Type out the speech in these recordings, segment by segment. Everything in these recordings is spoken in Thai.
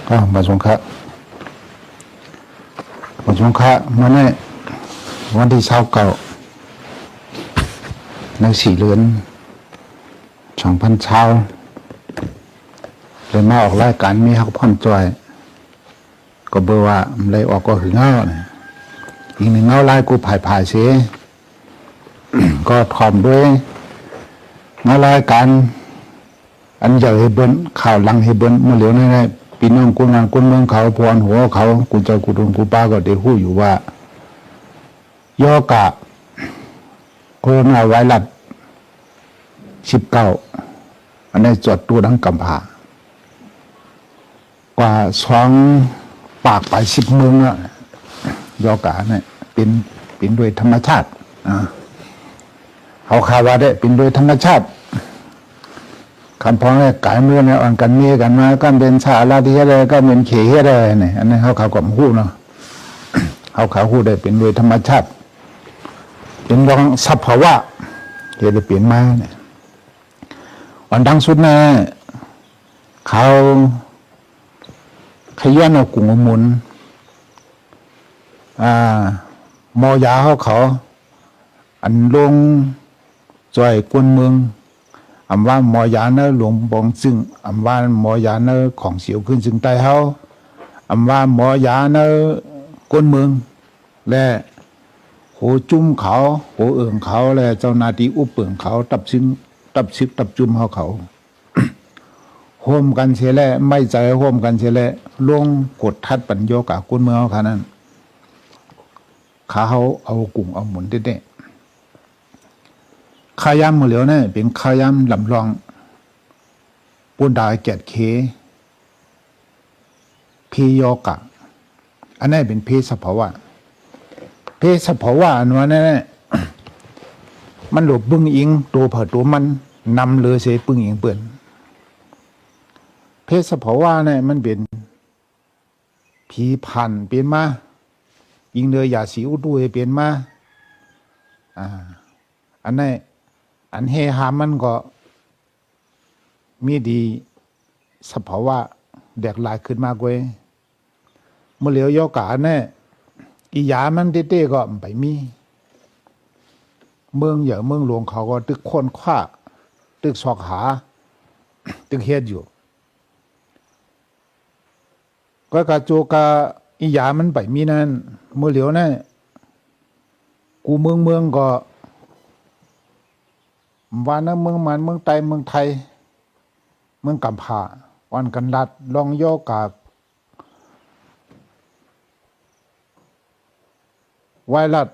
ก็มาสงเคราะห์มาเนี่ยวันที่29ใน4 เดือน2000เลยมาออกรายการมีฮักพ่อนจอยก็เบอร์ว่าเลยออกก็หึงเงาอีกหนึ่งเงาไล่กูผ่ายเสีย ก็ถอมด้วยเงารายการอันใหญ่เฮเบิ้ลข่าวลังเฮเบิ้ลมาเหลียวนี่ไงพี่น้องกุนงานกุนเมืองเขาพรหัวเขากูเจ้ากูดุนกูป้าก็ได้พูดอยู่ว่าย่อกะโคโรนาไวรัส19อันนี้จอดตัวดังกำผากว่า2 ปากไป10 เมืองอะย่อกะเนี่ยเป็นโดยธรรมชาติเขาข่าวว่าได้เป็นโดยธรรมชาติคำพ้องเนี่ยกายมือเนี่ยอ่อนกันมีกันมาก็เป็นชาลาที่อะไรก็เป็นเขยอะไรเนี่ยอันนี้เขาก็พูดเนาะเขาพูดได้เป็นโดยธรรมชาติเป็นรองสัพพวะเหตุเปลี่ยนมาเนี่ยวันดังสุดนะเขาขย้อนเอากุ่งหมุนมอยาเขาอันลงจอยกวนเมืองอำว่าหมอยาเนอหลวงบองซึ่งอำว่าหมอยาเนอของเสียวขึ้นซึ่งใต้เฮาอำว่าหมอยาเนอกวนเมืองและโหจุ่มเขาโหเอิงเขาและเจ้านาทีอุปเปิงเขาตับซิบจุ่มเขา โฮมกันเสียแล้วไม่ใจโฮมกันเสียแล้วล่วงกดทัดปัญโยกะกวนเมืองเขาขนาดนั้นเขาเอากุ่งเอาหมุนเด็ดข้ายำมือเหลียวเนี่ยเป็นข้ายำลำลองปูนดาแกดเคพีโยกะอันนี้เป็นเพศสภาวะอันว่าเนี่ยมันหลบบึ้งอิงตัวเผาตัวมันนำเลยเสปึ้งอิงเปื่อนเพศสภาวะเนี่ยมันเป็นผีพันเปลี่ยนมายิงเลยอย่าสีอุดุเปลี่ยนมาอันนี้อันเฮฮามันก็มีดีสภาวะแดกหลายขึ้นมากเว้ยเมื่อเหลียวยกาเนี่ยอีหยามันเต้ๆก็ไปมีเมืองอย่างเมืองหลวงเขาก็ตึกค้นคว้าตึกสอกหาตึกเฮ็ดอยู่ก็กะโจกะอีหยามันไปมีนั่นเมื่อเหลียวเนี่ยกูเมืองก็วันนั้นเมืองมันเมืองไทยเมืองกำพาวันกันลัดลองย่อกากไวรัส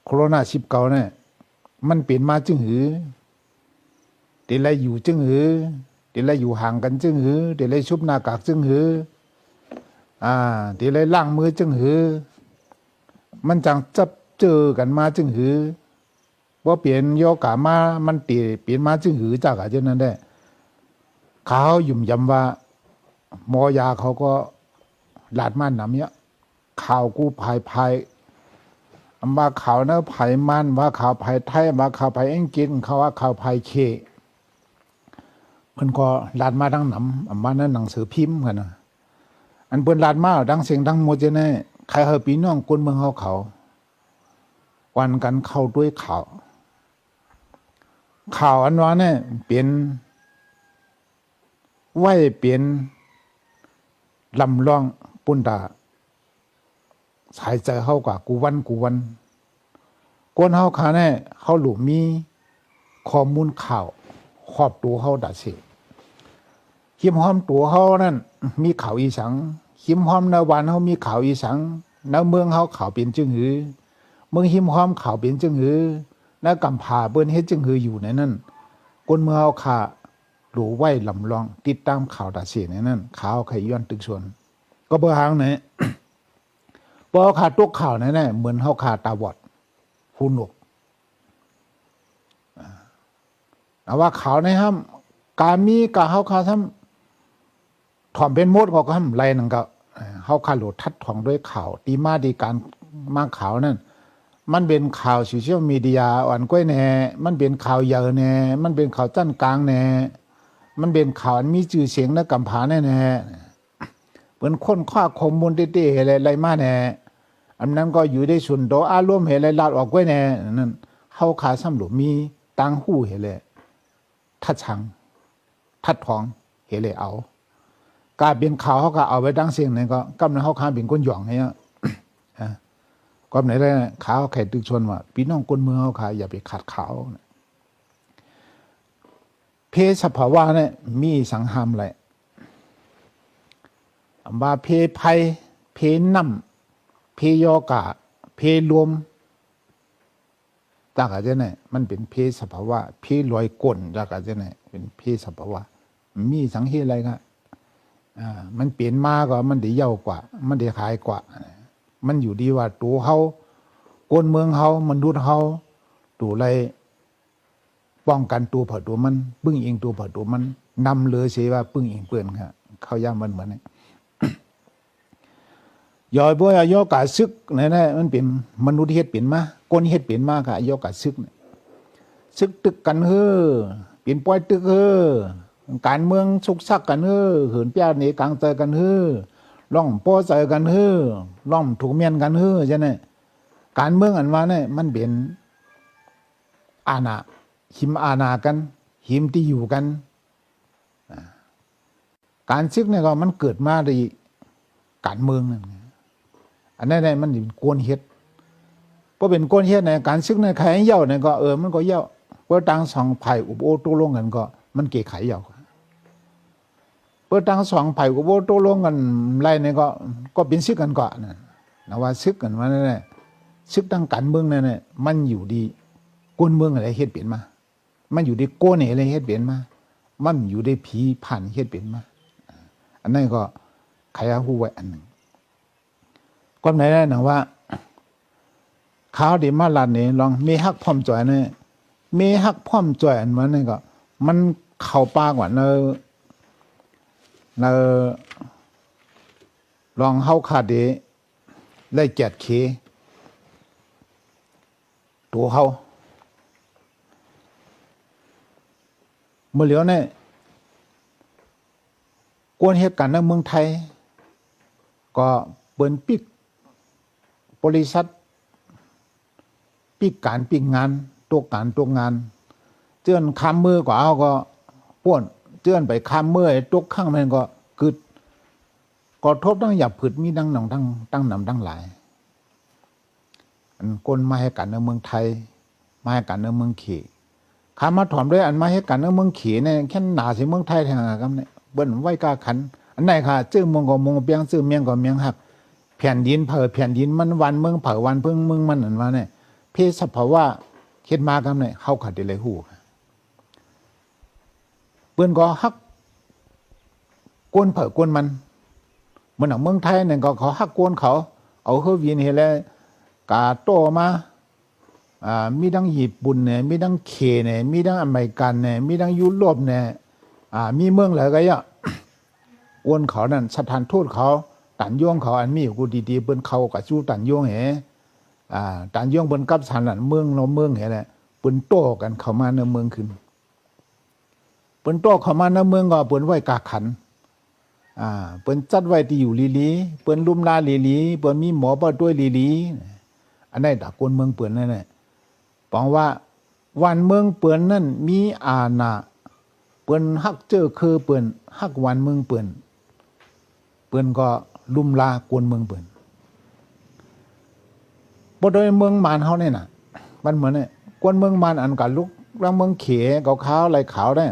โคโรนา19เนี่ยมันเปลี่ยนมาจึงหือเดี๋ยวไรอยู่จึงหือเดี๋ยวไรอยู่ห่างกันจึงหือเดี๋ยวไรชุบหน้ากากจึงหือเดี๋ยวไรล้างมือจึงหือมันจังจับเจอกันมาจึงหือว่าเปลี่ยนโยกามามันเปลี่ยนมาจึงหือจากอาจารย์นั่นได้เขาหยุ่มยำว่าหมอยาเขาก็หลาดม่านหนำเนี่ยข่าวกู้ภัยว่าข่าวเนื้อไผ่มันว่าข่าวไผ่ไทยว่าข่าวไผ่อังกฤษเขาว่าข่าวไผ่เคเพิ่นก็หลาดมาดังหนำว่านั้นหนังสือพิมพ์กันนะอันเพิ่นหลาดมาดังเสียงดังโมเจเน่ใครเฮาพี่น้องคนเมืองเขาวันกันเข้าด้วยข่าวอันว่าเนี่ยเป็นไหวเป็นลำล่องปุ่นดาสายใจเฮากว่ากูวันก้นเฮาขาเนี่ยเขาหลุมมีข้อมูลข่าวครอบตัวเฮาดัดสิคิมหอมตัวเฮานั่นมีข่าวอีสังคิมหอมในวันเฮามีข่าวอีสังในเมืองเฮาข่าวเป็นจึงหือเมืองหิมหอมข่าวเป็นจึงหือในกำผาเปิ้นเฮ็ดจึงหืออยู่ในนั้นก้นเมืองเฮาขาหลูไว้ลำลองติดตามข่าวดัดสิในนั้นข่าวไขย้อนตึกส่วนก็เบอร์หางไหนพอขาดตัวข่าวนั่นแหละเหมือนเฮาขาดตาบอดหูหนวกว่าข่าวในห้ามกามีกาเฮาขาทำถ่อมเป็นมดก็ทำไรนั่นก็เฮาขาโหลดทัดถ่องด้วยข่าวดีมาดีการมากข่าวนั่นมันเป็นข่าวโซเชียลมีเดียอ่อนก้อยแน่มันเป็นข่าวใหญ่แน่มันเป็นข่าวจั้นกลางแน่มันเป็นข่าวมีชื่อเสียงและกำผาแน่ เป็นคนข้อข้อมูลเต้ๆอะไรมาแน่อันนั้นก็อยู่ได้สุนโตอารมณ์เห็นอะไรลาดออกไว้แน่นั่นเฮาขาซ้ำหลุมมีตังหู้เห็นเลยทัดชังทัดทองเห็นเลยเอากาเป็นข่าวเขาก็เอาไปดังเสียงนี่ก็กำลังเขาค้าเป็นคนหย่องเนี่ยก็ไหนได้ข่าวแขกตึกชนว่าพี่น้องคนเมืองเขาขาอย่าไปขัดข่าวเพศสภาวะเนี่ยมีสังหามอะไรบาเพภัยเพน้ำเพยอกะเพรวมจากอะไรเนี่ยมันเป็นเพศสภาวะเพลอยก้นจากอะไรเนี่ยเป็นเพศสภาวะมีสังเหตุอะไรครับมันเปลี่ยนมาก็มันได้เย่ากว่ามันได้ขายกว่ามันอยู่ดีว่าตัวเขาคนเมืองเขามันดูเขาตัวอะไรป้องกันตัวเผาตัวมันปึ้งเองตัวเผาตัวมันนำเลยเสียว่าปึ้งเองเปื่อนครับเขาย่ามันเหมือนนี่ย่อยบ่อยกาซึกนั่นมันเป็นมนุษย์เฮ็ดเป็นมาคนเฮ็ดเป็นมาค่ะยกาซึกซึกตึกกันเฮ้อเปลี่ยนปล่อยตึกเฮ้อการเมืองสุกซักกันเฮ้อเหินเปียนี่กลางใจกันเฮ้อล่องป้อใจกันเฮ้อล่องถูกเมียนกันเฮ้อใช่ไหมการเมืองอันว่าเนี่ยมันเป็นอาณาหิมอาณากันหิมที่อยู่กันการซึกเนี่ยก็มันเกิดมาในการเมืองนั่นอันนั้นมันเป็นกวนเฮ็ดเพราะเป็นกวนเฮ็ดในการซึกในใครเย่าเนี่ยก็มันก็เย่าเพื่อตั้งสองไผ่อุปโอตกลงกันก็มันเกะไขเย่าเพื่อตั้งสองไผ่อุปโอตกลงกันไรเนี่ยก็เป็นซึกกันก่อนนะว่าซึกกันว่าเนี่ยซึกตั้งการเมืองเนี่ยมันอยู่ดีกวนเมืองอะไรเฮ็ดเปลี่ยนมามันอยู่ดีโกนอะไรเฮ็ดเปลี่ยนมามันอยู่ได้ผีผ่านเฮ็ดเปลี่ยนมาอันนั้นก็ใครหูไว้อันหนึ่งก็ไหนได้หนังว่าข้าวดีมาลาดนี่ลองมีฮักพร้อมจ่อยเนี่ยมีฮักพร้อมจ่อยอันมันนี่ก็มันเข้าปากว่าเนอลองเฮาขาดดีไล่แจดเคตัวเฮาเมื่อเหลียวเนี่ยกวนเหตุการณ์ในเมืองไทยก็เปิ้นปิกบริษัทปิกการปิกงานตัวการตัวงานเจือนคำมือกว่าเอาก็ป้วนเจือนไปคำมือตกข้างมันก็กึดก็ทบตั้งหยับผึดมีดังหนองตั้งนำตั้งหลายอันก้นมาให้กันในเมืองไทยมาให้กันในเมืองเขคำมาถอมด้วยอันมาให้กันในเมืองเขเนี่ยแค่หนาสิเมืองไทยทางกันเนี่ยเบิ้นไว้กาขันอันไหนค่ะจื้อมงก็มงเปียงจื้อเมียงก็เมียงหักแผ่นดินเผอแผ่นดินมันวันเมืองเผอวันเพิ่งเมืองมันนั่นว่าเนี่ยเพศสภาวะเฮ็ดมากันเนี่ยเข้าขัดได้เลยหู้เปิ้นก็ฮักกวนเผอกวนมันเหมือนเมืองไทยเนี่ยก็เขาฮักกวนเขาเอาเฮาวินเฮ็ดแล้วกาโตมามีทั้งญี่ปุ่นเนี่ยมีทั้งเคเนี่ยมีทั้งอเมริกันเนี่ยมีทั้งยุโรปเนี่ยมีเมืองหลายก็อ่ะกวนเขานั่นสถานทูตเขาตันย่วงเขาอันมีกูดีๆเปิ้นเขาก็สู้ตันย่วงแหตันย่วงเปิ้นกับสันนั่นเมืองเมืองแหละเปิ้นโตกันเข้ามาในเมืองขึ้นเปิ้นโตเข้ามาในเมืองก็เปิ้นไว้กาขันเปิ้นจัดไว้ที่อยู่ลีๆเปิ้นลุมลาลีๆเปิ้นมีหมอบ่ด้วยลีๆอันนั้นตะกวนเมืองเปิ้นนั่นแหละปองว่าวันเมืองเปิ้นนั่นมีอาณาเปิ้นฮักเจอคือเปิ้นฮักวันเมืองเปิ้นก็ลุมลากวนเมืองเปิ้นบ่โดยเมืองมานเฮาเนี่ยน่ะมันเหมือนเนี่ยกวนเมืองมานอันกันลุกรังเมืองเขขาวๆไหลขาวได้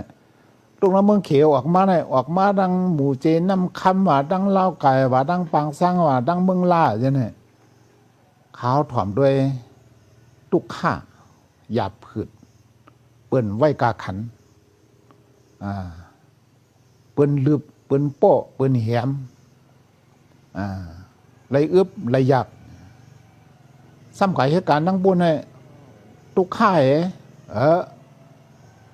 ตรงนั้นเมืองเขออกมาได้ออกมาดังหมู่เจน้ำคำว่าดังเล่าไก่ว่าดังปางซังว่าดังเมืองล่าจังเนี่ยขาวถ่อมด้วยตุกข่าหยาบผืดเปิ้นไว้กาขันเปิ้นลืบเปิ้นโป้เปิ้นแหมไรอึบไรหยักซ้ำไก่เหตุการณ์ทั้งบนเนี่ยตุกข่า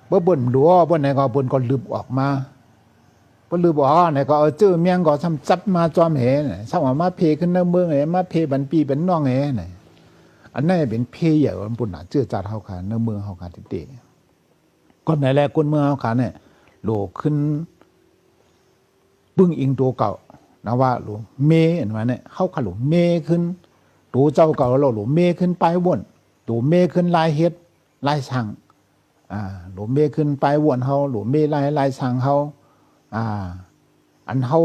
เบิ่นดัวเบิ่นไหนก็เบิ่นก็ลืบออกมาเบิ่นลืบออกไหนก็เอาเจอเมียงก็ซ้ำจับมาจอมเหน่ซ้ำว่ามาเพขึ้นในเมืองมาเพบันปีเป็นน้องน่ะอันนั้นเป็นเพใหญ่ของปุ่นน่ะเจือจัดเฮาค่ะในเมืองเฮาค่ะติก็ไหนแลคนเมืองเฮาค่ะเนี่ยโลขึ้นปึ้งอิงตัวเก่า นะว่าหลวเมอันว่าเนี่ยเฮาคาหลวเมขึ้นตูเจ้าเก่าเราหลวเมขึ้นไปวนตูเมขึ้นลายเฮ็ดลายช่างหลวเมขึ้นไปวนเฮาหลวเมลายช่างเฮาอันเฮา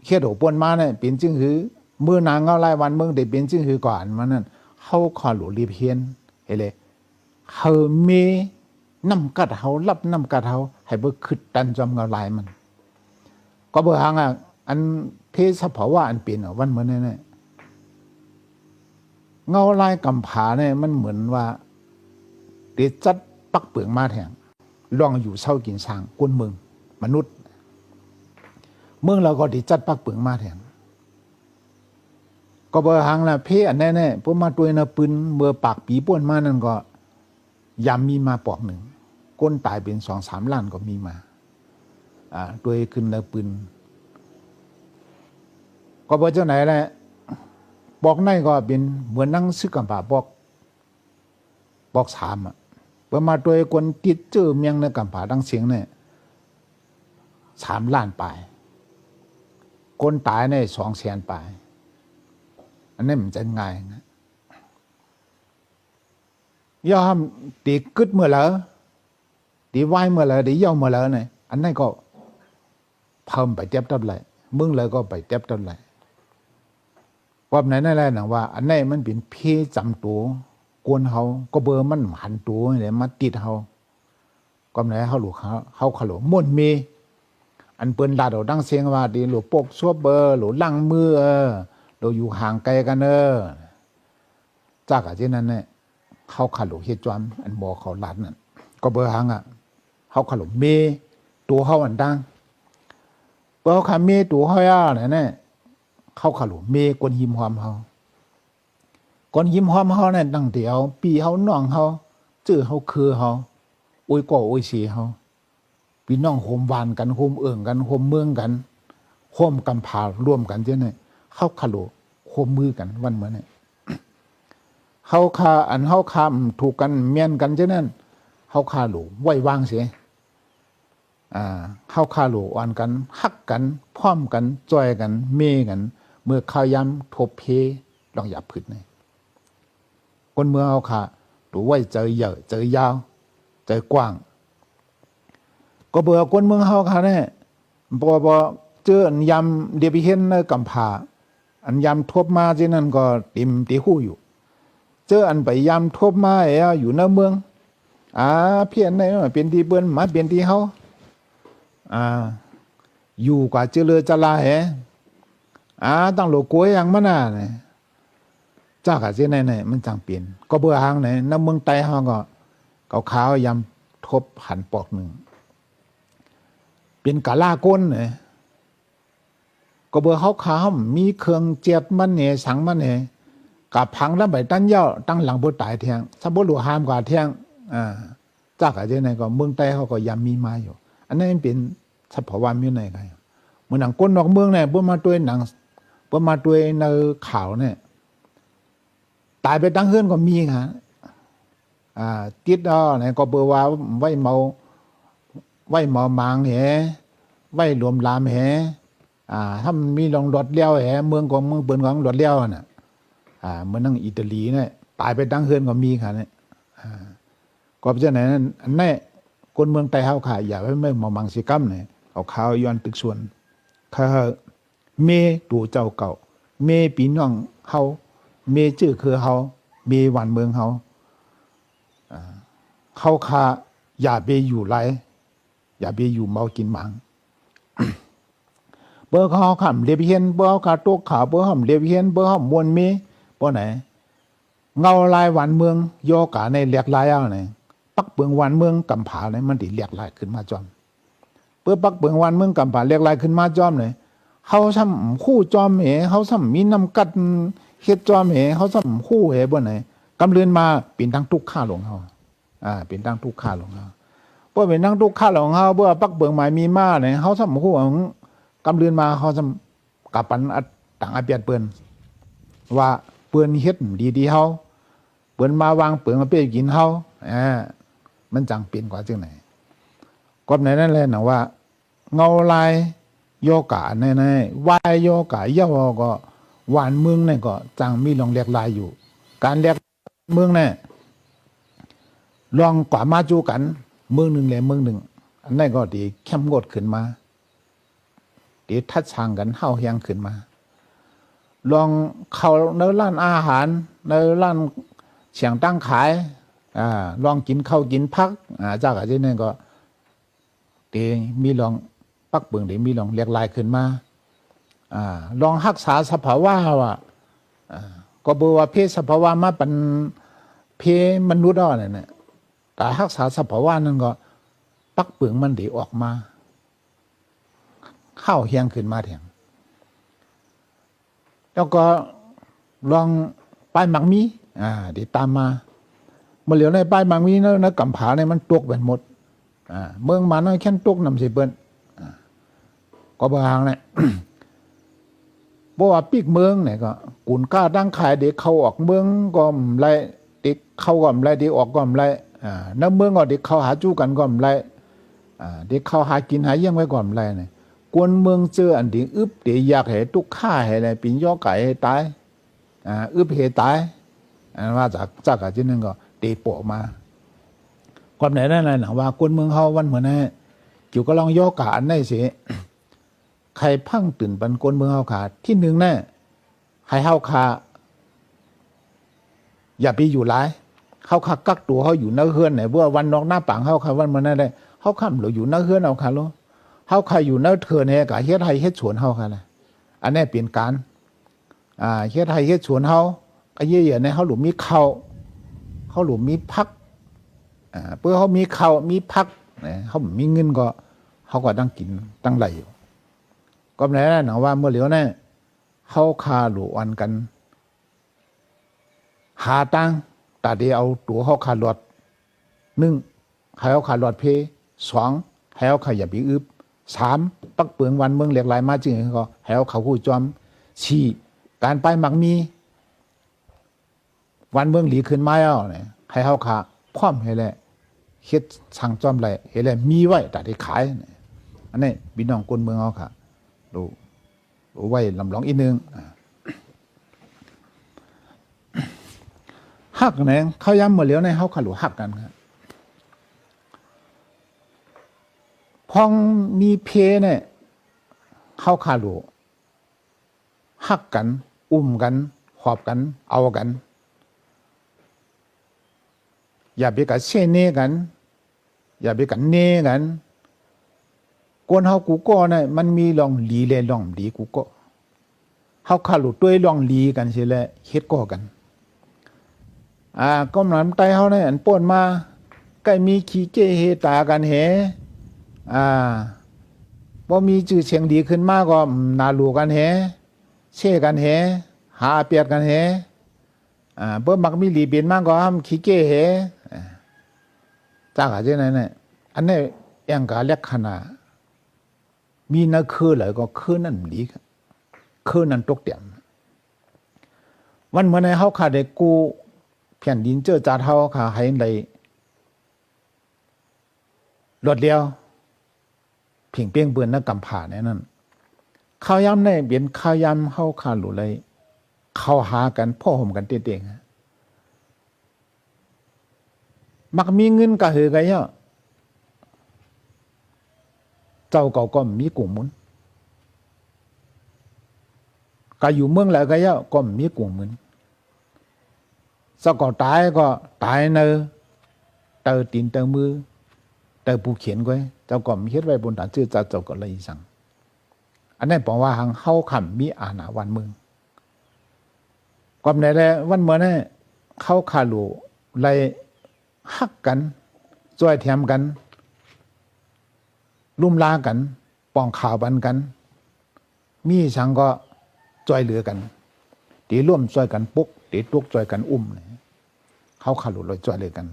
เฮ็ดโหป่วนมาเนี่ยเป็นจึงหือมื้อนางเงาลายวันเมืองได้เป็นจึงหือก่อนมันนั่นเฮาขอหลวรีเพียนเฮ็ดเลยเฮาเมนำกัดเฮารับนำกัดเฮาให้บ่คิดตันจอมเงาลายมันก็เบอร์หางอันเพศสภาวะอันเป็นวันเหมือนเนี่ยเงาลายกำผาเนี่ยมันเหมือนว่าเดจัดปักเปลืองมาแทงลองอยู่เช่ากินสร้างก้นเมืองมนุษย์เมืองเราก็ดีจัดปักเปลืองมาแทงก็เบอร์หางนะเพศอันแน่ๆพวกมาตัวนะปืนเบอร์ปากปีป่วนมานั่นก็ยำมีมาปอกหนึ่งก้นตายเป็น2-3 ล้านก็มีมาตัวขึ้นแล้วปืนก็บอกเจ้าไหนแหละบอกในก็เป็นเหมือนนั่งซึกกับป่าบอก3ประมาณตัวคนติดเจอเมียงในกับป่าดังเสียงเนี่ย3 ล้านปลายคนตายใน200,000ปลายอันนี้มันจะง่ายนะย่อมตีกึดเมื่อแล้วตีไหวเมื่อแล้วตีย่อเมื่อแล้วเนี่ยอันนี้ก็เพิ่มไปเทียบตับเลยมึงเลยก็ไปเทียบตับเลยว่าไหนนั่นแหละนะว่าอันนี้มันเป็นเพจำตัวกวนเขาก็เบอร์มันหันตัวเนี่ยมาติดเขาก็ไหนเขาหลุดเขาขลุ่มมุ่นมีอันเปิ้นดาดดังเสียงว่าดีหลุดปกซัวเบอร์หลุดลังมือเราอยู่ห่างไกลกันจากอะไรนั้นเนี่ยเขาขลุ่มเฮ็ดจอมอันบอกเขาลัดนั่นก็เบอร์หางเขาขลุ่มมีตัวเขาอันดังเบอร์เขามีตัวเขาเนี่ยเขาขลุ่มมีกวนหิมหอมเขากวนหิมหอมเขาเนี่ยตั้งเดียวปีเขาน้องเขาจื้อเขาคือเขาโอ้ยก่อโอ้ยสีเขาพี่น้องโฮมวานกันโฮมเอิ่งกันโฮมเมืองกันโฮมกำพาร่วมกันเจ้าเนี่ยเขาขลุ่มโฮมมือกันวันเหมือนเนี่ยเขาคาถูกกันเมียนกันเจ้านั้นเขาคาหลูไว้วางเสียเขาคาหลูอ่อนกันฮักกันพร้อมกันจอยกันเมกันเมื่อข้าย้ำทบเพลองหยับผึดเนี่ยคนเมื่อเขาขาหรือไว้เจอเยอะเจอยาวเจอกว้างก็เบื่อคนเมืองเขาขาเนี่ยพอเจออันยำเดียบเห็นในกำผาอันยำทบมาเช่นนั้นก็ติมตีหู้อยู่เจออันไปยำทบมาอยู่ในเมืองเพี้ยนในเป็นที่เบิ้นมาเป็นที่เขาอยู่กว่าเจริญจะลาตั้งโลโก้ยังมันเนี่ยจากอะไรเนี่ยมันจังเปลี่ยนก็เบื่อหางเนี่ยน้ำเมืองไต้เขาก็ขาวๆยำทบหันปอกหนึ่งเป็นกะลาก้นเนี่ยก็เบื่อเขาขาวมีเครื่องเจ็บมันเนี่ยสังมันเนี่ยกับพังแล้วไปตั้งเย้าตั้งหลังบนตายเทียงถ้าบนหลวงหามกว่าเทียงจากอะไรเนี่ยก็เมืองไต้เขาก็ยำมีมาอยู่อันนั้นเป็นสภาวะมีไหนกันเมื่อหนังก้นนอกเมืองเนี่ยเพื่อมาตัวหนังเพื่อมาตัวในข่าวเนี่ยตายไปตั้งเฮือนก็มีค่ะติดเนี่ยก็เบอร์ว่าไว้เมามังไว้รวมลามถ้ามีลองรถเลี้ยวเมืองของเมืองเปิ่นของรถเลี้ยวน่ะเมื่อนั่งอิตาลีเนี่ยตายไปตั้งเฮือนก็มีค่ะเนี่ยก็เพราะฉะนั้นอันนี้คนเมืองไต้เขาค่ะอย่าไม่มามังสิกรรมเนี่ยเอาข้าวย้อนตึกส่วนถ้าเมตัวเจ้าเก่าเมปีน้องเขาเมจื้อคือเขาเมวันเมืองเขาเขาค่ะอย่าไปอยู่ไรอย่าไปอยู่เมากินหมังเบอร์เขาขำเรียบเฮียนเบอร์เขาขาตกขาเบอร์เขาเรียบเฮียนเบอร์เขามวนเมเบอร์ไหนเงาลายวันเมืองโยกาในเรียกลายเนี่ยปักเบืองวันเมืองกำผาเนี่ยมันติเรียกลายขึ้นมาจอมเพื่อปักเบืองวันเมืองกำผาเรียกลายขึ้นมาจอมเลยเขาทำคู่จอมเขาทำมีน้ำกัดเฮ็ดจอมเขาทำคู่บ่ไหนกำเรือนมาเป็นทั้งทุกข้าหลงเขาเป็นทั้งทุกข้าหลงเขาเพราะเป็นทั้งทุกข้าหลงเขาเพื่อปักเบืองหมายมีมาเนี่ยเขาทำคู่ของกำเรือนมาเขาทำกับปันต่างอาเปียนเปิ้นว่าเปิ้นเฮ็ดดีเขาเปิ้นมาวางเปิ้นมาเปี้ยกินเขามันจังเปลี่ยนกว่าจังไหนก็ในนั้นแหละนะว่าเงาลาย โยกะในวายโยกะเย่าก็หวานเมืองเนี่ยก็จังมีลองเรียกลายอยู่ การเรียกเมืองเนี่ยลองกว่ามาจูกันเมืองหนึ่งแหละเมืองหนึ่งอันนั้นก็ดีเข้มงวดขึ้นมาดีทัดช่างกันเฮาเฮียงขึ้นมาลองเข้าในร้านอาหารในร้านเฉียงตั้งขายลองกินข้าวกินพักจากอะไรนี่ก็ดีมีลองปักเบิ่งดีมีลองเรียกลายขึ้นมาลองรักษาสภาวะว่าก็บอกว่าเพศสภาวะมาเป็นเพมนุษย์เนี่ยแต่รักษาสภาวะนั้นก็ปักเปลืองมันดีออกมาเข้าเฮียงขึ้นมาเถียงแล้วก็ลองป้ายหมักมีดีตามมาเมื่อเหลียวในป้ายหมักมีนะกำผาเนี่ยมันตกแบบหมดเมืองมาน้อยแค่ตกนำสิเปิ้นก็บางเนี่ย บอกว่าปีกเมืองเนี่ยก็กุนก้าตั้งขายเด็กเข้าออกเมืองก็ไรเด็กเข้าก็ไรเด็กออกก็ไรน้ำเมืองก็เด็กเข้าหาจู้กันก็ไรเด็กเข้าหากินหาเยี่ยงไว้ก่อนไรเนี่ยกวนเมืองเจออันที่อึบเดี๋ยวอยากให้ตุกฆ่าให้อะไรปิ่นย่อไก่ให้ตายอึบให้ตายว่าจากกันที่นึงก็ตีโปะมาความไหนได้ไหนหนังว่ากวนเมืองเขาวันเหมือนนั่นจิ๋วก็ลองย่อกะอันได้สิใครพังตื่นปันกวนเมืองเขาขาที่หนึ่งแน่ให้เฮาคาอย่าไปอยู่ร้ายเขาขากักตัวเขาอยู่นักเฮือนไหนเพื่อวันนอกหน้าปังเขาขาวันมันนั่นได้เขาข้ามหรืออยู่นักเฮือนเอาขาโลเขาขาอยู่นักเถื่อนเนี่ยกะเฮ็ดไทยเฮ็ดสวนเขาขาเลยอันนี้เปลี่ยนการเฮ็ดไทยเฮ็ดสวนเขาก็เยี่ยๆในเขาหลุมมีเขาหลุมมีพักเพื่อเขามีข้าวมีพักเขามีเงินก็เขาก็ตั้งกินตั้งไหลอยู่ก็แน่หนังว่าเมื่อเหลียวเนี่ยเขาคาหลูอันกันหาตังแต่เดียวเอาตัวเขาขาหลอด1ให้เขาขาหลอดเพ2ให้เขาขาอย่าไปอึบ3ปักเปลืองวันเมืองเหลียกลายมาจริงก็ให้เขาเขาคู่จอม4การไปหมักมีวันเมืองหลีขึ้นมาเอาเนี่ยให้เขาขาพร้อมให้แหละเฮ็ดสั่งจอมไรเฮ็ดแหละมีไว้แต่ได้ขายอันนี้พี่น้องคนเมืองเขาค่ะดูไว้ลำลองอีกนึงฮักเนี่ยเขาย้ำเมื่อเหลียวในเขาขาหลูฮักกันครับพองมีเพเนี่ยเขาขาหลูฮักกันอุ้มกันหอบกันเอากันอย่าไปกันเช่นเน่กันอย่าไปกันเน่กันกวนเฮากูก็เนี่ยมันมีลองหลีเลยลองหลีกูก็เฮาขาหลุดด้วยลองหลีกันเสียแล้วเฮ็ดก็กันก็มันไตเฮาเนี่ยอันป่นมาใกล้มีขี้เก้เฮตากันเหบ่มีชื่อเสียงดีขึ้นมาก็นาลูกันเหเช่กันเหหาเปียดกันเหเบิ่มักมีหลีเป็นมากก็ขี้เก้เหจากอะไรเนี่ยอันนี้ยังกาเล็กขนาดมีนักคือเลยก็คือนั่นดีคือนั่นตกเตียมวันเมื่อในเขาขาดได้กูแผ่นดินเจอจ่าเท่าขาให้เลยรถเดียวเพียงเปียงเบือนนักกำผ่าเนี่ยนั่นข้าวยำเนี่ยเบียนข้าวยำเข้าขาหลุเลยเข้าหากันพ่อห่มกันเตี้ยๆมักมีเงินกะหือกันเนาะเจ้าก็มีกุ่มมุนก็อยู่เมืองแล้วก็เนาะก็มีกุ่มมุนสักก็ตายก็ตายเนอเตอตีนเตอมือเตอผู้เขียนไว้เจ้าก็มีเฮ็ดไว้บนฐานชื่อเจ้าก็เลยสั่งอันนั้นบอกว่าหังเฮาคำมีอาณาวันเมืองความไหนแลวันเมื่อนั้นเข้าคาลูไล่ฮักกันช่วยแถมกันลุ่มลากันป้องข่าวบันกันมีสังก็ช่วยเหลือกันตีร่วมช่วยกันปุกตีตุกช่วยกันอุ้มเขาขาหลุดเลยช่วยเหลือกัน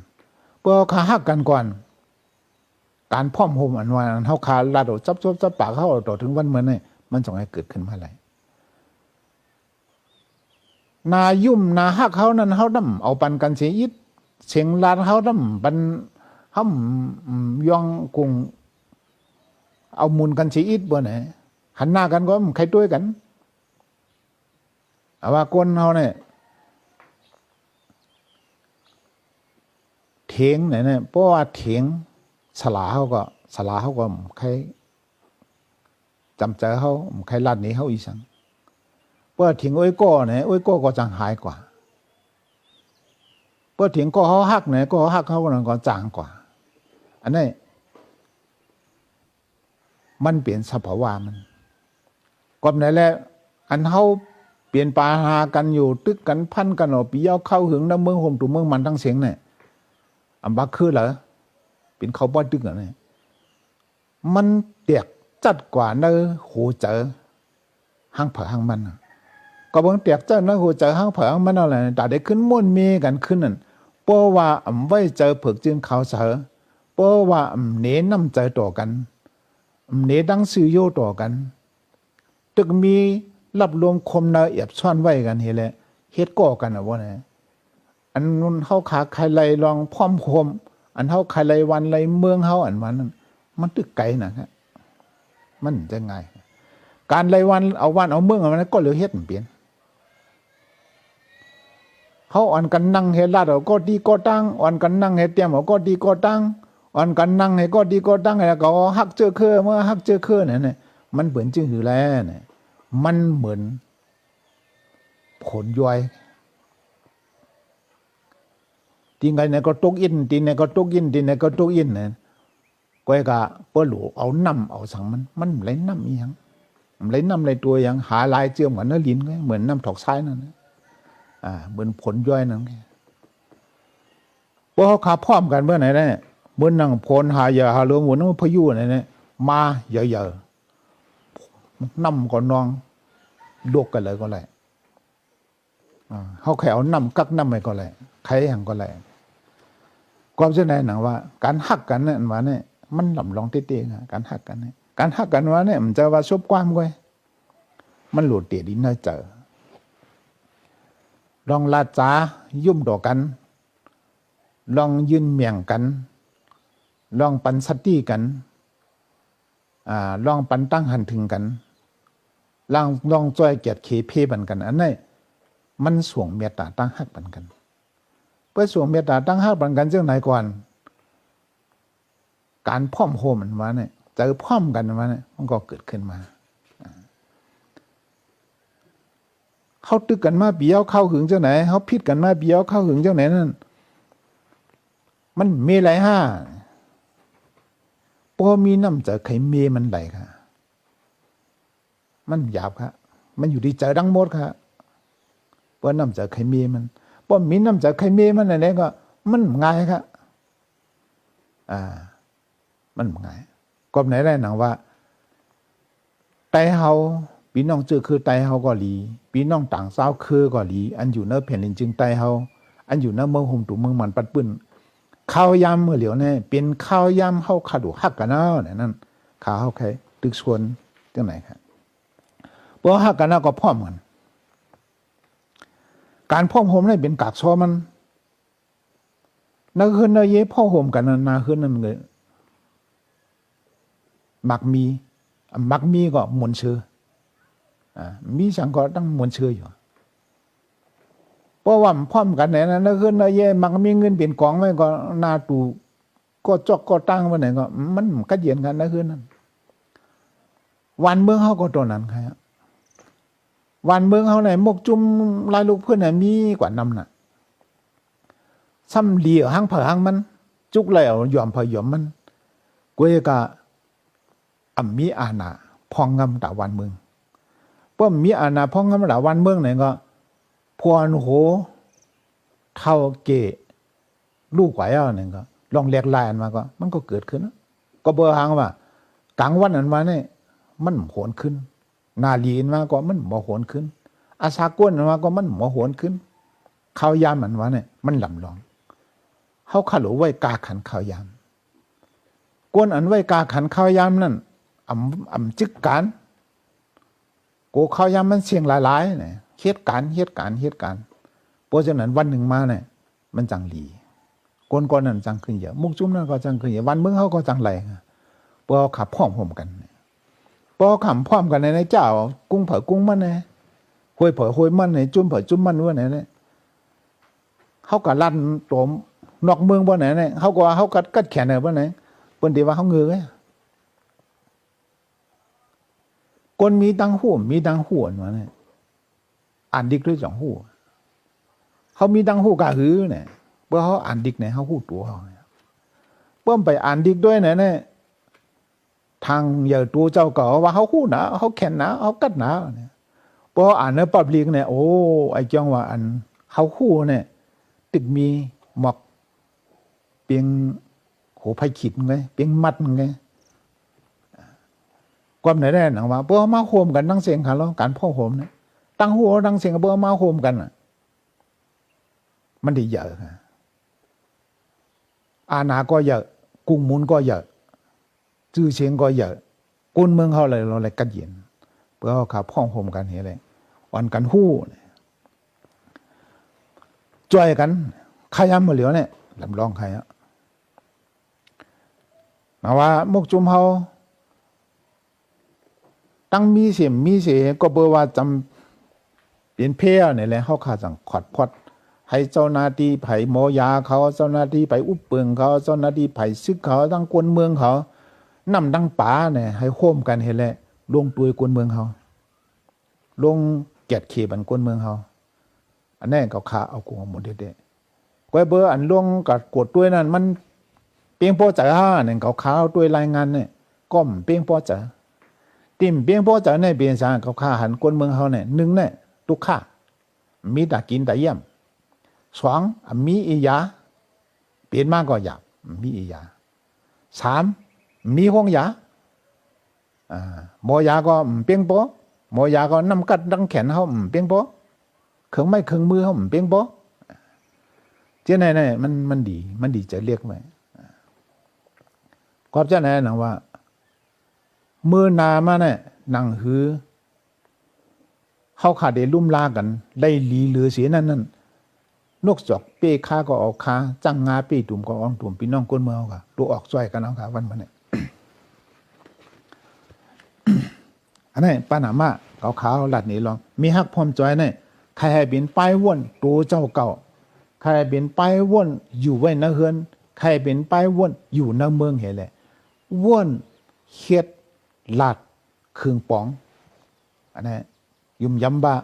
เพื่อขาฮักกันก่อนการพ่อมโฮมอันว่าเขาขาลาดจับปากเขาต่อถึงวันเมื่อนี่มันส่งให้เกิดขึ้นมาอะไรนายุ่มนาฮักเขานั้นเขาดำเอาปันกันเสียยิดเสียงลานเขาดำปันห้ำยองกุงเอามูลกันชีอิดบ่ไหน หันหน้ากันก็ใครด้วยกันเอาว่าคนเฮาเนี่ยเถียงเนี่ยเพราะว่าเถียงสลาเขาก็ใครจำใจเขาใครลัดนี้เขาอีสังเพราะเถียงอ้อยก้อเนี่ยอ้อยก้อก็จังหายกว่าเพราะเถียงก้อเขาหักเนี่ยก้อเขาหักเขาก็จางกว่าอันนี้มันเปลี่ยนสภาวะมันก็ไหนแหละอันเขาเปลี่ยนปาหากันอยู่ตึกกันพันกันออกปีเย้าเข้าหึงน้ำเมืองห่มตุเมืองมันทั้งเสียงเนี่ยอันบักคือเหรอเป็นเขาบ่ตึกอ่ะเนี่ยมันเตียกจัดกว่าเนอโหเจอห้างเผอห้างมันก็เบิ่งเตียกจัดเนอโหเจอห้างเผอห้างมันเอาแหละแต่ได้ขึ้นม่วนเมกันขึ้นนั่นเพราะว่าไว้เจอเผือกจึงเขาเจอเพราะว่าเน้นน้ำใจต่อกันเน้นดังซื้อโยต่อกันตึกมีรับรวมคมนาเอียบซ่อนไว้กันเฮ็ดแหละเฮ็ดก่อกันอ่ะบ่นะอันนู้นเฮาขาใครไล่ลองพร้อมโคมอันเฮาใครไล่วันไล่เมืองเฮาอันมันมันตึกไกลนะครับมันจะไงการไล่วันเอาวันเอาเมืองมันก็เหลือเฮ็ดมันเปลี่ยนเฮาอ่อนกันนั่งเฮ็ดลาดก็ดีก็ตั้งอ่อนกันนั่งเฮ็ดเตรียมก็ดีก็ตั้งอ่อนกันนั่งให้ก็ดีก็ตั้งแล้วก็ฮักเจอเคอเมื่อฮักเจอเคอเนี่ยมันเหมือนจึงหือแลเนี่ยมันเหมือนผลย้อยทีไงเนี่ยก็ตกอินทีเนี่ยก็ตกอินทีเนี่ยก็ตกอินเนี่ยก้อยกะเปิ้ลหลูเอาน้ำเอาสังมันไหลน้ำอีหยังไหลน้ำไหลตัวอย่างหาลายเจือมกันเนื้อลิ้นเหมือนน้ำถอกซ้ายนั่นนะเหมือนผลย้อยนั่นเพราะเขาขาพร้อมกันเมื่อไหร่เนี่ยเมื่อนั่งพลหายาหาเรือหมุนพายุเนี่ยมาเยอะๆน้ำก็นองดกกันเลยก็เลยเขาแขวน้ำกักน้ำไปก็เลยใครอย่างก็เลยความเชื่อในหนังว่าการหักกันเนี่ยว่าเนี่ยมันหล่ำลองเตี้ยๆการหักกันเนี่ยการหักกันว่าเนี่ยมันจะว่าซบความก้อยมันหลุดเตี๋ยดินน่าเจอลองลาจ้ายุ่มต่อกันลองยืนเมียงกันลองปันสัตตี้กันลองปันตั้งหันถึงกันลองจ้อยเกียรติเคเพบันกันอันนี้มันส่วงเมตตาตั้งหักบันกันเพื่อส่วงเมตตาตั้งหักบันกันเจ้าไหนก่อนการพร้อมโฮมมันมาเนี่ยเจอพร้อมกันมาเนี่ยมันก็เกิดขึ้นมาเขาตึกกันมาเบี้ยวเข้าหึงเจ้าไหนเขาพิดกันมาเบี้ยวเข้าหึงเจ้าไหนนั่นมันมีหลายห้าพอมีน้ำใจใครเมมันไหลค่ะมันหยาบค่ะมันอยู่ที่ใจดังหมดค่ะเพราะน้ำใจใครเมมันพอมีน้ำใจใครเมมันอะไรก็มันง่ายค่ะมันง่ายก็ไหนได้หนังว่าไตเฮาพี่น้องเจอคือไตเฮาก็หลีพี่น้องต่างสาวคือก็หลีอันอยู่เนื้อแผ่นดินจึงไตเฮาอันอยู่เนื้อเมืองห่มตุเมืองมันปัดปื้นข้าวยำเมื่อเหลียวเนี่ยเป็นข้าวยำเฮาขาดูหักกันเอาเนี่ยนั่นข้าวเฮาใครตึกชวนจังไหนครับเพราะหักกันเอาก็พร้อมกันการพ่อห่มนี่เป็นกากซอมันนักขึ้นเนยพ่อห่มกันนาขึ้นนั่นเลยมักมีก็มวนเชื่อมีสังก็ตั้งมวนเชื่ออยู่เพราะว่าพร้อมกันไหนนะนักขึ้นเนยมักมีเงินเป็นกองไว้ก็นาตูก็จอกก็ตั้งไว้ไหนก็มันก็เย็นกันนักขึ้นนั่นวันเมืองเขาก็ตัวนั้นครับวันเมืองเขาไหนมกจุ่มลายลูกเพื่อนไหนมีกว่านำน่ะซ้ำเหลี่ยห้างเผาห้างมันจุกเลยเอายอมเผายอมมันกวยกะมีอาณาพองงำตะวันเมืองเพราะมีอาณาพองงำตะวันเมืองไหนก็พวนโหเท่าเกลูกไหวอ่ะเนี่ยก็ลองเรียกลายมาก็มันก็เกิดขึ้นก็เบอร์หางว่ากลางวันนั้นมาเนี่ยมันโหนขึ้นนาลีนมาก็มันหมอโหนขึ้นอาสาก้นมาก็มันหมอโหนขึ้นข้าวยามมันวะเนี่ยมันลำลองเขาขลุ่ยไว้กาขันข้าวยามก้นอันไว้กาขันข้าวยามนั่นจึกการโกข้าวยามมันเสียงหลายๆเนี่ยเหตุการณ์เพราะฉะนั้นวันหนึ่งมาเนี่ยมันจังหลีก้นนั้นจังขึ้นเยอะมุกจุ้มนั่นก็จังขึ้นเยอะวันเมื่อเขาก็จังไหลเพราะเขาขับพร้อมกันพ พอขำพร้อมกันในเจ้ากุ้งเผากุ้งมันเนี่ยห้วยเผาห้วยมันเนี่ยจุ่มเผาจุ่มมันว่าไหนเนี่ยเขาก็ลั่นตัวนอกเมืองว่าไหนเนี่ยเขาก็เขากัดแขนเนี่ยว่าไหนเปิ้นดีว่าเขาเงือไงคนมีตังหูมีตังหูมาเนี่ยอ่านดิกด้วยสองหูเขามีตังหูกะหือเนี่ยเพื่อเขาอ่านดิกเนี่ยเขาหูตัวเขาเพิ่มไปอ่านดิกด้วยเนี่ยทางอย่าตัวเจ้าก็ว่าเขาหูหนาเขาแขนหนาเขากัดหนาเนี่ยพออ่านในปับลิกเนี่ยโอ้ไอ้จังว่าอันเขาหูเนี่ยตึกมีหมอกเปียงโหไผ่ขีดไงเปียงมัดไงความไหนได้หนังว่าเพื่อมาโฮมกันตั้งเสียงขันแล้วการพ่อโฮมเนี่ยตั้งหัวตั้งเสียงเพื่อมาโฮมกันมันดีเยอะค่ะอาณาก็เยอะกุ้งมุนก็เยอะจื้อเชียงก็เยอะก้นเมืองเขาเลยเราเลยกัดเย็นเพื่อเขาขับพ่อโฮมกันเห็นเลยวันกันหู้จ่อยกันขยำมาเหลียวเนี่ยลำลองใครอ่ะมาว่ามุกจุ่มเขาตั้งมีเสียมมีเสียก็เบอร์ว่าจำเป็นเพี้ยเนี่ยแหละเขาขาดสั่งขอดพอดให้เจ้าหน้าที่ไผ่หมอยาเขาเจ้าหน้าที่ไผ่อุปเปิงเขาเจ้าหน้าที่ไผ่ซึกเขาตั้งกวนเมืองเขานำตั้งป่าเนี่ยให้โค้มกันเห็นแหละลงตัวกวนเมืองเขาลงแกดเขบันกวนเมืองเขาอันนี้เขาขาเอากูหมดเด็ดๆก็เบอร์อันลงกัดกดด้วยนั่นมันเปียงพอจ่าเนี่ยเขาขาเอาด้วยรายงานเนี่ยก้มเปียงพอจ่าติ่มเปียงพอจ่าเนี่ยเบียนสางเขาขาหันกวนเมืองเขาเนี่ยหนึ่งเนี่ยตุกขามีตากินตาเยี่ยมสองมีอียาเปลี่ยนมากก็หยาบมีอียาสามมีห้องยาหมอยาก็เปียงโปหมอยาก็นำกัดดังแขนเขาเปียงโปเครื่องไม้เครื่องมือเขาเปียงโปเจ้าไหนเนี่ยมันดีจะเรียกไหมก็เจ้าไหนหนังว่ามือนามาเนี่ยหนังหือเขาขาดได้ลุ่มลากันได้ลีเหลือเสียนั่นนกจอกเป้ค้าก็ออกค้าจังงาเป้ตุ่มก็ออกตุ่มพี่น้องก้นเมืองค่ะตัวออกช่วยกันเอาค่ะวันเนี่ย อันนี้ปัญหามาเขาขาวหลัดนี่ลองมีฮักพร้อมจอยเนี่ยใครให้บินไปว่นตัวเจ้าเก่าใครบินไปว่นอยู่ไว้ในเฮือนใครบินไปว่นอยู่ในเมืองเห็นแหละว่นเฮ็ดลาดเครื่องป๋องอันนี้ยุ่มย้ำว่า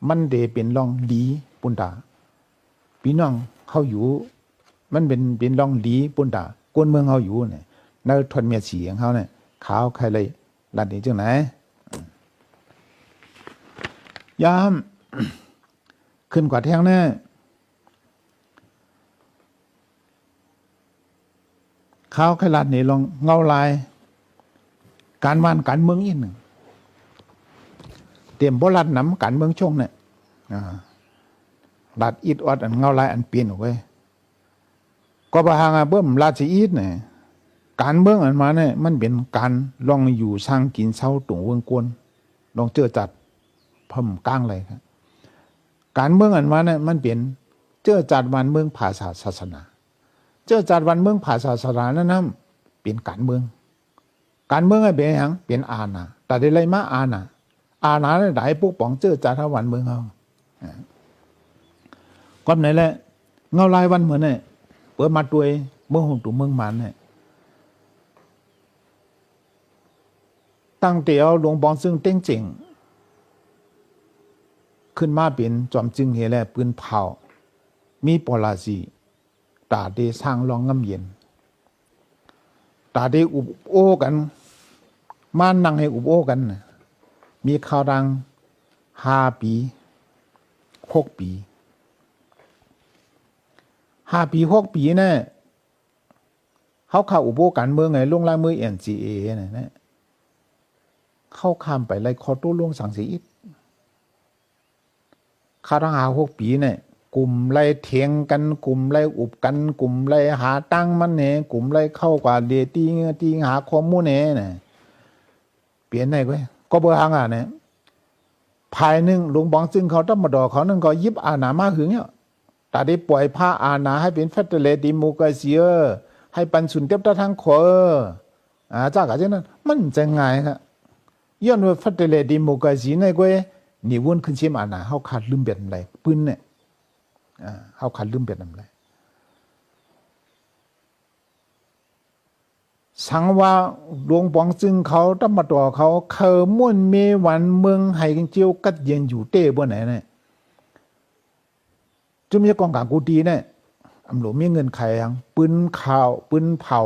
มันเดเป็นรองดีปุ่นตาพี่น้องเขาอยู่มันเป็นรองดีปุ่นตากวนเมืองเขาอยู่เนี่ยในทนเมียสีของเขาเนี่ยขาวใครเลยลัดนี้จังไหนยามขึ้นกว่าแท่งแน่ขาวใครลัดนี่ลองเงาลายการวานการเมืองอีกหนึ่งเตรียมบ่ลัดน้ำการเมืองช่วงเนี่ยลัดอีดอดอันเงาลายอันเปลี่ยนออกไปก็บางเบิ่มราชอีดเนี่ยการเมืองอันมาเนี่ยมันเป็นการลองอยู่สร้างกินเช้าตุ่งเวงกวนลองเจอจัดเพิ่มก้างเลยครับการเมืองอันมาเนี่ยมันเป็นเจอจัดวันเมืองภาษาศาสนาเจอจัดวันเมืองภาษาศาสนานั่นนะเป็นการเมืองการเมืองเป็นอย่างเป็นอาณาแต่ได้ไรมาอาณาเนี่ยได้ปกป้องเจอจัดทั้งวันเมืองเขาก็ไหนแหละเงาลายวันเหมือนเนี่ยเปิดมาตัวเมืองหงตุเมืองมันเนี่ยตั้งแต่เอาหลวงปองซึ่งเต้งเจ๋งขึ้นมาเป็นจอมจึงเฮแลปืนเผามีปลาสีตาได้สร้างรองงำเย็นตาได้อุบโอ้กันมานั่งให้อุบโอ้กันมีข่าวดัง5 ปี6 ปี5 ปี6 ปีเนี่ยเขาเข้าอุบโอ้กันเมืองไงลงลายมือ NCA เนี่ยเข้าข้ามไปไล่คอตู้ลวงสังสีอิฐข้าทั้ง6 ปีเนี่ยกลุ่มไล่เถียงกันกลุ่มไล่อุบกันกลุ่มไล่หาตั้งมันเนี่ยกลุ่มไล่เข้ากว่าเดตีหาข้อมูลเนี่ยเปลี่ยนได้ก็เบอร์หางเนี่ยภายหนึ่งหลวงบองซึ่งเขาต้องมาดอกเขานึงก็ยิบอาณามาหึงเนี่ยแต่ได้ปล่อยผ้าอาณาให้เป็นเฟเดเรลดิโมคราซีให้ปันสุนเทียบทางขอจ้ากะเช่นนั้นมันจะง่ายครับ ย้อนว่าฟัดเตเลดิโมกราซีในก็นี่วนขึ้นเชื่อมอาณาเฮาขาดลืมแบบไรปืนเนี่ยเฮาขาดลืมแบบไรสังว่าหลวงปองจึงเขาตั้งมาต่อเขาม่วนเมวันเมืองไห้กันเจียวกัดเย็นอยู่เต้บ่ไหนเนี่ยจุ่มยกองกลางกูดีเนี่ยอำหลวงมีเงินไขยังปืนข่าวปืนเผา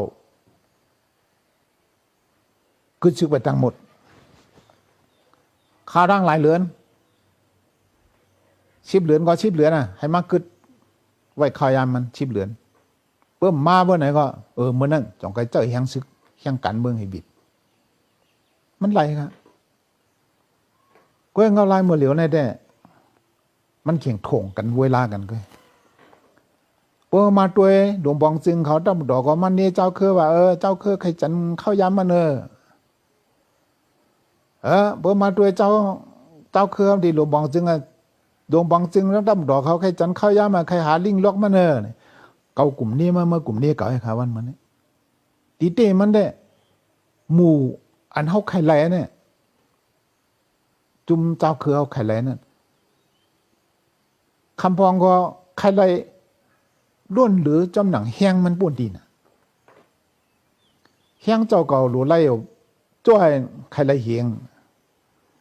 คือชึกไปทั้งหมดค่าร่างหลายเหรียญ10 เหรียญก็10 เหรียญให้มากขึ้นไว้ขายามมัน10 เหรียญเพิ่มมาเมื่อไหนก็เมื่อนั้นจงไกเจ้าแห่งซึกแห่งการเมืองให้บิดมันไหลครับก็ยังเอาลายมือเหลียวในแด่มันเขียงโถงกันเวลากันก็เพิ่มมาตัวหลวงปองจึงเขาตั้งดอกก็มันนี่เจ้าคือว่าเจ้าคือใครจันเข้ายามมันเพิ่มมาตัวเจ้าคือที่หลวงปองจึงหลวงปองจึงแล้วตั้งดอกเขาใครจันเข้ายามมาใครหาลิงล็อกมันเก่ากลุ่มนี้มาเมื่อกลุ่มนี้เก่าให้ขาวันมันนี่ตีเต้มันได้หมู่อันเฮาไข่ไหลเนี่ยจุ่มเจ้าคือเฮาไข่ไหลนั่นคำพองก็ไข่ไหลล้วนหรือจำหนังแห้งมันป่วนดีน่ะแห้งเจ้าเก่าหลัวไหลจ้อยไข่ไหลเฮียง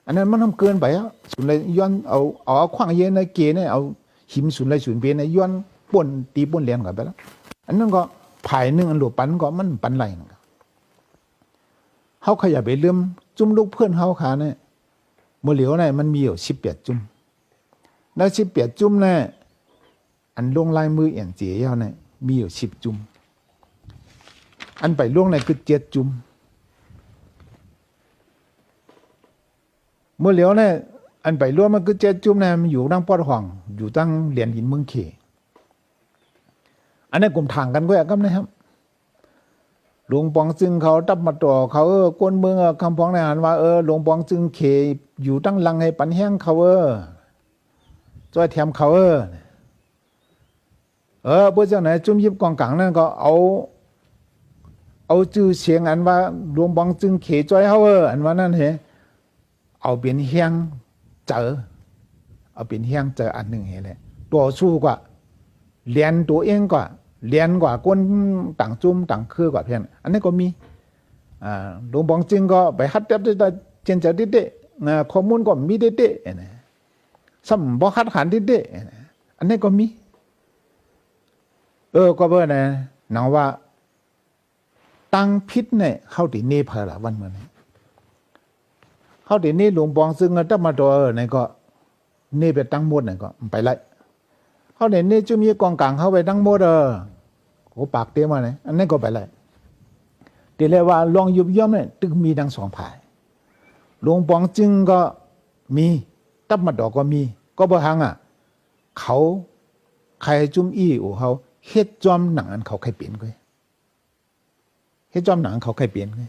อันนั้นมันทำเกินไปสุนเลยย้อนเอาขว้างเย็นในเกเนี่ยเอาหิมสุนเลยสุนเบียนย้อนป่นตีป่นเลียนกันไปแล้วอันนั้นก็ภายนึงอันหลวปันก็มันปันไหลนะเฮาขยับไปเลื่อมจุ่มลูกเพื่อนเฮาขาเนี่ยมื้อเหลียวเนี่ยมันมีอยู่18 จุ่มแล้ว18 จุ่มเนี่ยอันลงลายมือเอียนเจียาวเนี่ยมีอยู่10 จุ่มอันไปล่วงเนี่ยคือ7 จุ่มมื้อเหลียวเนี่ยอันไปล่วงมันคือ7 จุ่มเนี่ยมันอยู่ตั้งปอดห้องอยู่ตั้งเหรียญหินเมืองเขอันนี้กลุ่มทางกันก็อย่างนั้นนะครับหลวงปองจึงเขาตับมาต่อเขากวนเมืองคำพองในหันว่าหลวงปองจึงเขอยู่ตั้งลังให้ปันแห้งเขาจ้อยแถมเขาเพื่อเจ้าไหนจุ่มยิบกองกลางนั่นก็เอาจื่อเสียงอันว่าหลวงปองจึงเขจ้อยเขาอันว่านั่นเหเอาเป็นแห้งเจอเอาเป็นแห้งเจออันหนึ่งเหเลยตัวสู้กว่าเรียนตัวเองกว่าเรียนกว่าคนต่างจุ่มต่างคือกว่าเพียงอันนี้ก็มีหลวงปองจึงก็ไปฮัดเด็ดเจนจะดิเดข้อมูลก็มีเด็ดซ้ำบ่ฮัดขันดิเดอันนี้ก็มีก็เบอร์นะหนังว่าตั้งพิษเนี่ยเข้าตีเนเพอละวันเมื่อนี้เข้าตีเนหลวงปองซึ่งตั้งมาตัวเนี่ยก็เนไปตั้งหมดเนี่ยก็ไปไล่เขาเนี่ยจะมีกองกลางเข้าไปตั้งหมดโอ้ปากเตี้ยมาเนี่ยอันนี้ก็ไปเลยแต่เลยว่าลองยุบย่อมเนี่ยตึกมีทั้งสองฝ่ายหลวงปองจึงก็มีตับมาดอกก็มีก็บ่หังเขาใครจุ่มอี้อูเขาเฮ็ดจอมหนังอันเขาใครเปลี่ยนก็เฮ็ดจอมหนังเขาใครเปลี่ยนก็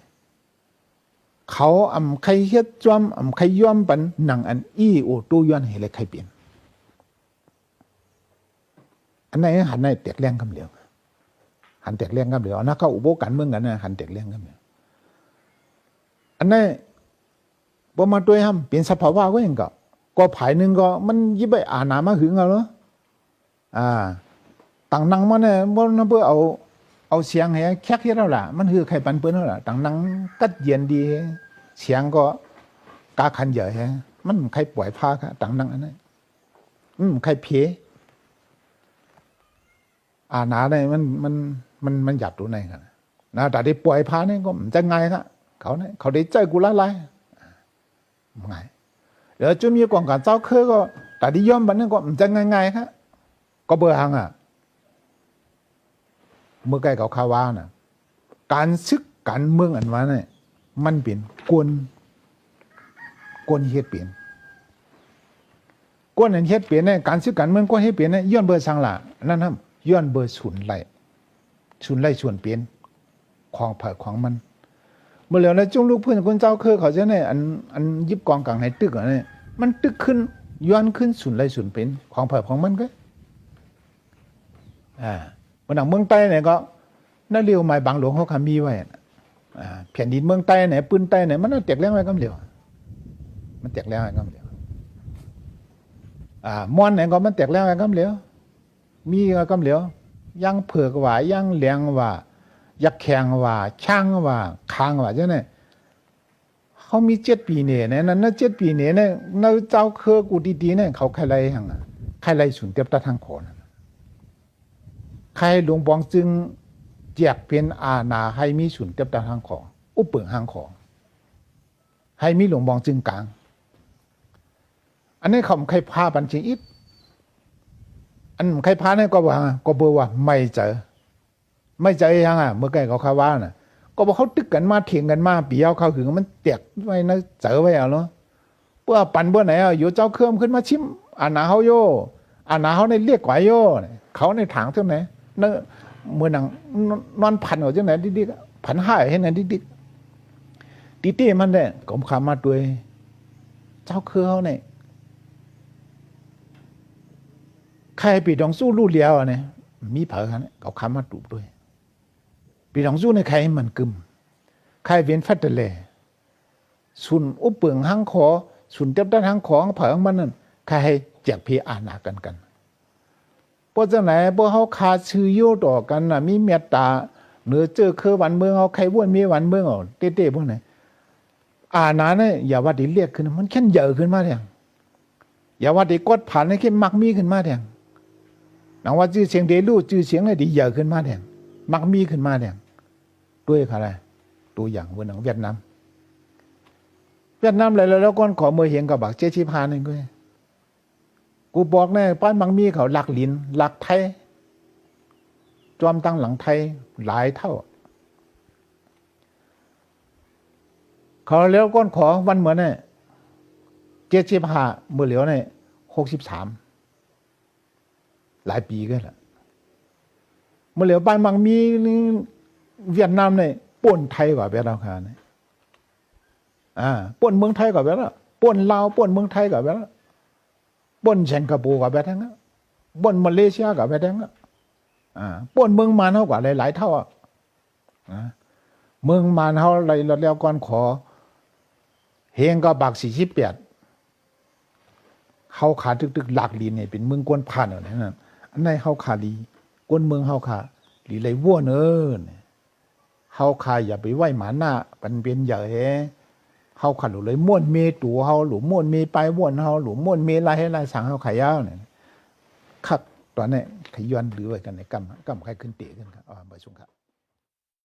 เขาใครเฮ็ดจอมใครย่อมปันหนังอันอี้อูตู้ย้อนให้เลยใครเปลี่ยนอันไหนหันในแตกแรงคำเหลียวหันแตกแรงคำเหลียวนะเขาอุโบกันเมืองกันนะหันแตกแรงคำเหลียวอันนี้พอมาตัวห้ำเป็นสภาวะก็ยังก็ภายหนึ่งก็มันยิบไปอาณามาหึงเอาเนาะต่างนังมันเนี่ยมันเพื่อเอาเสียงให้แคกที่เราล่ะมันคือใครปันเปิ้นเราล่ะต่างนังกัดเย็นดีเสียงก็กาคันใหญ่ฮะมันใครปล่อยผ้าค่ะต่างนังอันนั้นใครเพอาณาเนี่ยมันหยับตัวไหนกันนะแต่ที่ปล่อยพาเนี่ยก็จะไงครับเขาได้ใจกูละลายไงเดี๋ยวจะมีกองการเจ้าเคยก็แต่ที่ย่อมบันนั้นก็จะไงครับก็เบอร์หังเมื่อใกล้เขาคาวาน่ะการซึกการเมืองอันว่าเนี่ยมันเปลี่ยนกวนเฮ็ดเปลี่ยนกวนอันเฮ็ดเปลี่ยนเนี่ยการซึกการเมืองกวนเฮ็ดเปลี่ยนเนี่ยย้อนเบอร์สังละนั่นครับย้อนเบอร์ศูนย์ไล่ส่วนเปลี่ยนของเผยของมันเมื่อแล้วนะจุงลูกเพื่อนคนเจ้าเขาจะเนี่ยอันยิบกองกลางให้ตึกเนี่ยมันตึกขึ้นย้อนขึ้นศูนย์ไล่ศูนย์เปลี่ยนของเผยของมันก็เมื่อหนังเมืองใต้เนี่ยก็นั่นเรียวหมายบางหลวงเขาคำมีไว้แผ่นดินเมืองใต้เนี่ยปืนใต้เนี่ยมันน่าเตียกเลี้ยงไว้กำเหลียว มันแตกแล้วไอ้กำเหลียวม้อนไหนก็มันแตกแล้วไอ้กำเหลียวมีไอ้กำเหลียวยังเผือกว่ายังเหลียงว่ายักแข็งว่าช่างว่าคางว่าจังได๋เขามี7 ปีเนี่ยนั่น7 ปีเนี่ยในเจ้าเคอกูดีๆเนี่ยเขาใครไรหั่งใครไรสุนเตียบตะทางขอนั่นใครหลวงปองจึงแจกเป็นอาณาให้มีสุนเตียบตะทางขออุปเปิงหางขอให้มีหลวงปองจึงกลางอันนี้เขาใครพาบัญชีอิดอันใครพาเนี่ยก็ว่าก็เบอร์ว่าไม่เจอยังเมื่อไกลเขาว่าน่ะก็บอกเขาตึกกันมาเถียงกันมาปีเอาเขาถึงมันแตกไว้นะเจอไว้เอาเนาะเพื่อปั่นเพื่อไหนอยู่เจ้าเครื่องขึ้นมาชิมอาณาเขาโยอาณาเขาในเรียกกว่าโยเขาในถังเท่าไหนเนื้อเมื่อนังนอนพันเอาจังไหนดิ๊ก1,500ให้ไหนดิ๊กตีมันเนี่ยก็ขามาด้วยเจ้าเครื่องเขาเนี่ยใครปีดองสู้ลู่เลี้ยวเนี่ยมีเผอกันเขาขามาตูบด้วยปีดองสู้ในใครมันกึมใครเวียนฟัดเลยสุนอุปเปิงหังขอสุนเต็บด้านหังของเผอมันนั่นใครให้แจกพีอาณากันเพราะจังไหนเพราะเขาคาชื่อโยต่อกันน่ะมีเมตตาเหนือเจอเคอวันเมืองเอาใครว่นมีวันเมืองเอาเต้ๆพวกไหนอาณาเนี่ยอย่าว่าดิเรียกขึ้นมันแค่เยอะขึ้นมาเถอะอย่าว่าดิกดผ่านให้แค่มักมีขึ้นมาเถอะนังว่าชื่อเสียงเดลู่ชื่อเสียงอะไรดีเยอะขึ้นมาเถอะมักมีขึ้นมาเถอะด้วยอะไรตัวอย่างเวียดนามเลยแล้วก้อนขอมือเหียงกับบักเจชิพานี่กูบอกแน่ป้านบางมีเขาหลักหลินหลักไทยจอมตั้งหลังไทยหลายเท่าเขาแล้วก้อนขอวันเหมือนเนี่ยเจชิพาเมื่อเหลียวเนี่ย63หลายปีก็แล้วเมื่อเหลียวป้านบางมีเวียดนามเนี่ยป่นไทยกว่าเวียดนามคาเนี่ยป่นเมืองไทยกว่าแบบนั้นป่นลาวป่นเมืองไทยกว่าแบบนั้นป่นสิงคโปร์กว่าแบบนั้นป่นมาเลเซียกว่าแบบนั้นป่นเมืองมานเท่ากว่าหลายๆเท่าเมืองมานเท่าไรแล้วก่อนขอเฮงก็บัก48เขาขาตึกหลักลีเนี่ยเป็นเมืองกวนผ่านอะไรนั่นอันไหนเขาขาลีกวนเมืองเขาขาลีไรวัวเนินเขาขาอย่าไปไหว้หมาหน้าเป็นใหญ่เขาขัดหลุเลยม้วนเมตัวเขาหลุม้วนเมไปม้วนเขาหลุม้วนเมลายให้ลายสังเขาขายยาวเนี่ยคักตอนนี้ขย้อนหรือไว้กันในกำใครขึ้นเตะกันครับบ่ชงครับ